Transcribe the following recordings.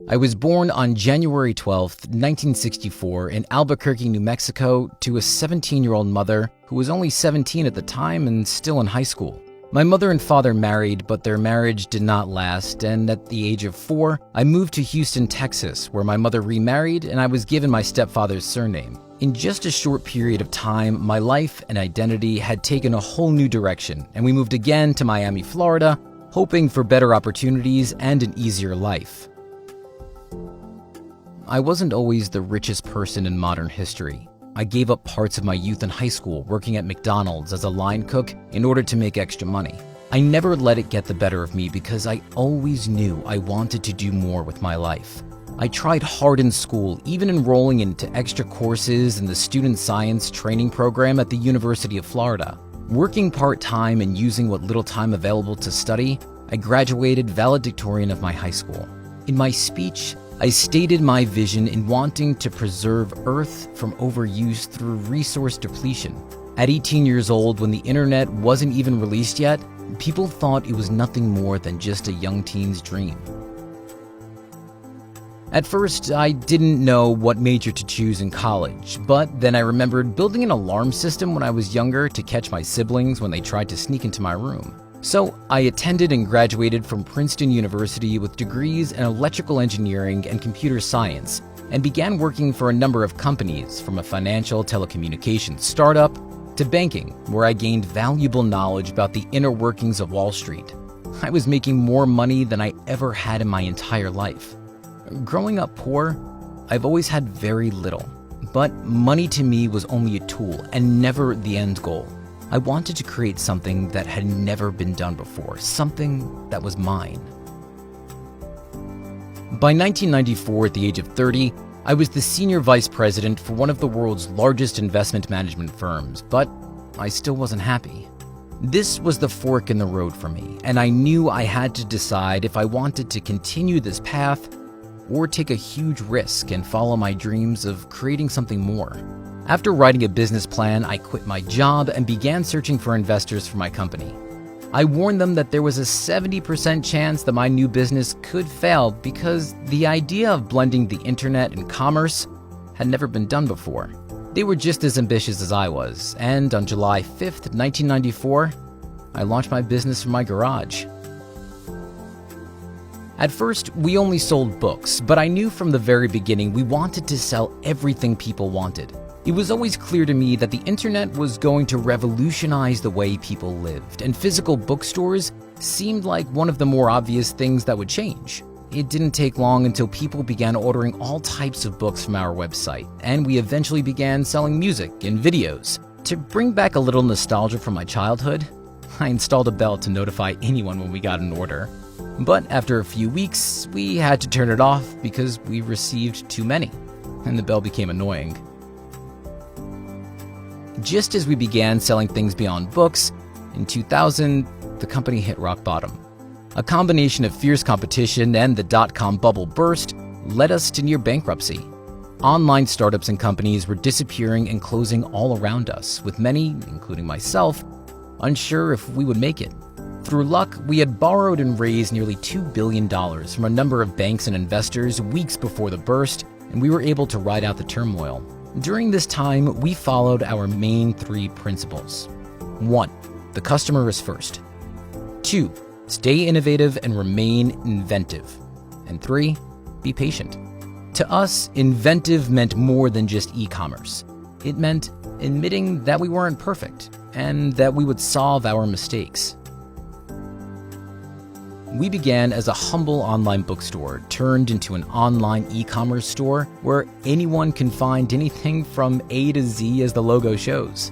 I was born on January 12th, 1964 in Albuquerque, New Mexico to a 17-year-old mother who was only 17 at the time and still in high school. My mother and father married, but their marriage did not last, and at the age of 4, I moved to Houston, Texas, where my mother remarried and I was given my stepfather's surname. In just a short period of time, my life and identity had taken a whole new direction, and we moved again to Miami, Florida, hoping for better opportunities and an easier life. I wasn't always the richest person in modern history. I gave up parts of my youth in high school working at McDonald's as a line cook in order to make extra money. I never let it get the better of me because I always knew I wanted to do more with my life. I tried hard in school, even enrolling into extra courses in the student science training program at the University of Florida. Working part-time and using what little time available to study, I graduated valedictorian of my high school. In my speech, I stated my vision in wanting to preserve Earth from overuse through resource depletion. At 18 years old, when the internet wasn't even released yet, people thought it was nothing more than just a young teen's dream. At first, I didn't know what major to choose in college, but then I remembered building an alarm system when I was younger to catch my siblings when they tried to sneak into my room. So I attended and graduated from Princeton University with degrees in electrical engineering and computer science, and began working for a number of companies, from a financial telecommunications startup to banking, where I gained valuable knowledge about the inner workings of Wall Street. I was making more money than I ever had in my entire life. Growing up poor, I've always had very little, but money to me was only a tool and never the end goal. I wanted to create something that had never been done before, something that was mine. By 1994, at the age of 30, I was the senior vice president for one of the world's largest investment management firms, but I still wasn't happy. This was the fork in the road for me, and I knew I had to decide if I wanted to continue this path or take a huge risk and follow my dreams of creating something more. After writing a business plan, I quit my job and began searching for investors for my company. I warned them that there was a 70% chance that my new business could fail because the idea of blending the internet and commerce had never been done before. They were just as ambitious as I was, and on July 5th, 1994, I launched my business from my garage. At first, we only sold books, but I knew from the very beginning we wanted to sell everything people wanted. It was always clear to me that the internet was going to revolutionize the way people lived, and physical bookstores seemed like one of the more obvious things that would change. It didn't take long until people began ordering all types of books from our website, and we eventually began selling music and videos. To bring back a little nostalgia from my childhood, I installed a bell to notify anyone when we got an order. But after a few weeks, we had to turn it off because we received too many, and the bell became annoying. Just as we began selling things beyond books, in 2000, the company hit rock bottom. A combination of fierce competition and the dot-com bubble burst led us to near bankruptcy. Online startups and companies were disappearing and closing all around us, with many, including myself, unsure if we would make it. Through luck, we had borrowed and raised nearly $2 billion from a number of banks and investors weeks before the burst, and we were able to ride out the turmoil. During this time, we followed our main 3 principles. 1. The customer is first. 2. Stay innovative and remain inventive. And 3. Be patient. To us, inventive meant more than just e-commerce. It meant admitting that we weren't perfect and that we would solve our mistakes. We began as a humble online bookstore turned into an online e-commerce store where anyone can find anything from A to Z as the logo shows.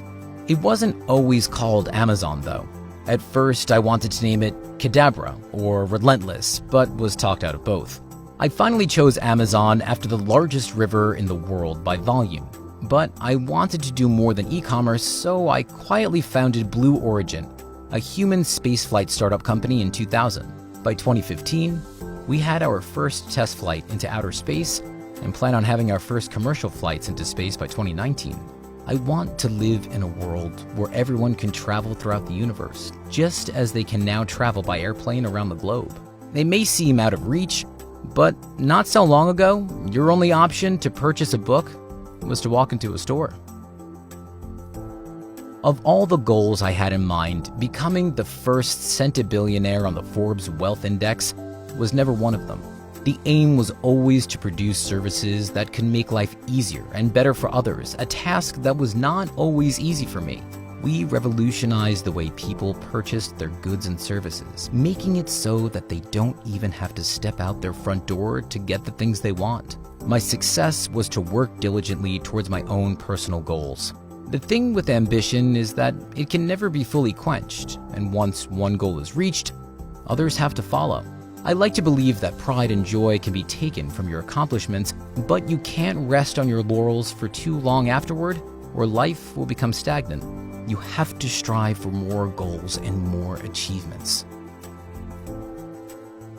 It wasn't always called Amazon though. At first, I wanted to name it 𝗓𝗓 or Relentless, but was talked out of both. I finally chose Amazon after the largest river in the world by volume. But I wanted to do more than e-commerce, so I quietly founded Blue Origin, a human spaceflight startup company in 2000. By 2015, we had our first test flight into outer space and plan on having our first commercial flights into space by 2019. I want to live in a world where everyone can travel throughout the universe, just as they can now travel by airplane around the globe. They may seem out of reach, But not so long ago, your only option to purchase a book was to walk into a store. Of all the goals I had in mind, becoming the first centibillionaire on the Forbes Wealth Index was never one of them. The aim was always to produce services that could make life easier and better for others, a task that was not always easy for me. We revolutionized the way people purchased their goods and services, making it so that they don't even have to step out their front door to get the things they want. My success was to work diligently towards my own personal goals. The thing with ambition is that it can never be fully quenched, and once one goal is reached, others have to follow. I like to believe that pride and joy can be taken from your accomplishments, but you can't rest on your laurels for too long afterward, or life will become stagnant. You have to strive for more goals and more achievements.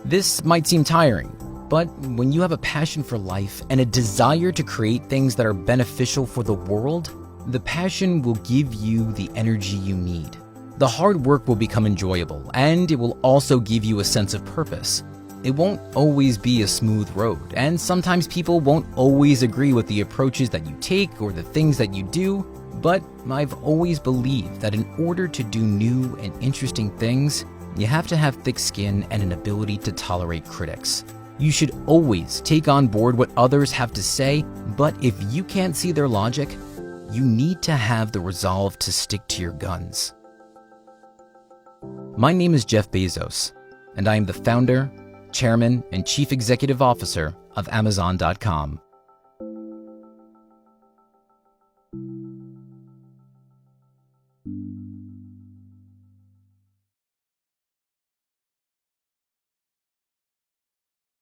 This might seem tiring, but when you have a passion for life and a desire to create things that are beneficial for the world, the passion will give you the energy you need. The hard work will become enjoyable, and it will also give you a sense of purpose. It won't always be a smooth road, and sometimes people won't always agree with the approaches that you take or the things that you do, but I've always believed that in order to do new and interesting things, you have to have thick skin and an ability to tolerate critics. You should always take on board what others have to say, but if you can't see their logic, you need to have the resolve to stick to your guns. My name is Jeff Bezos, and I am the founder, chairman, and chief executive officer of Amazon.com.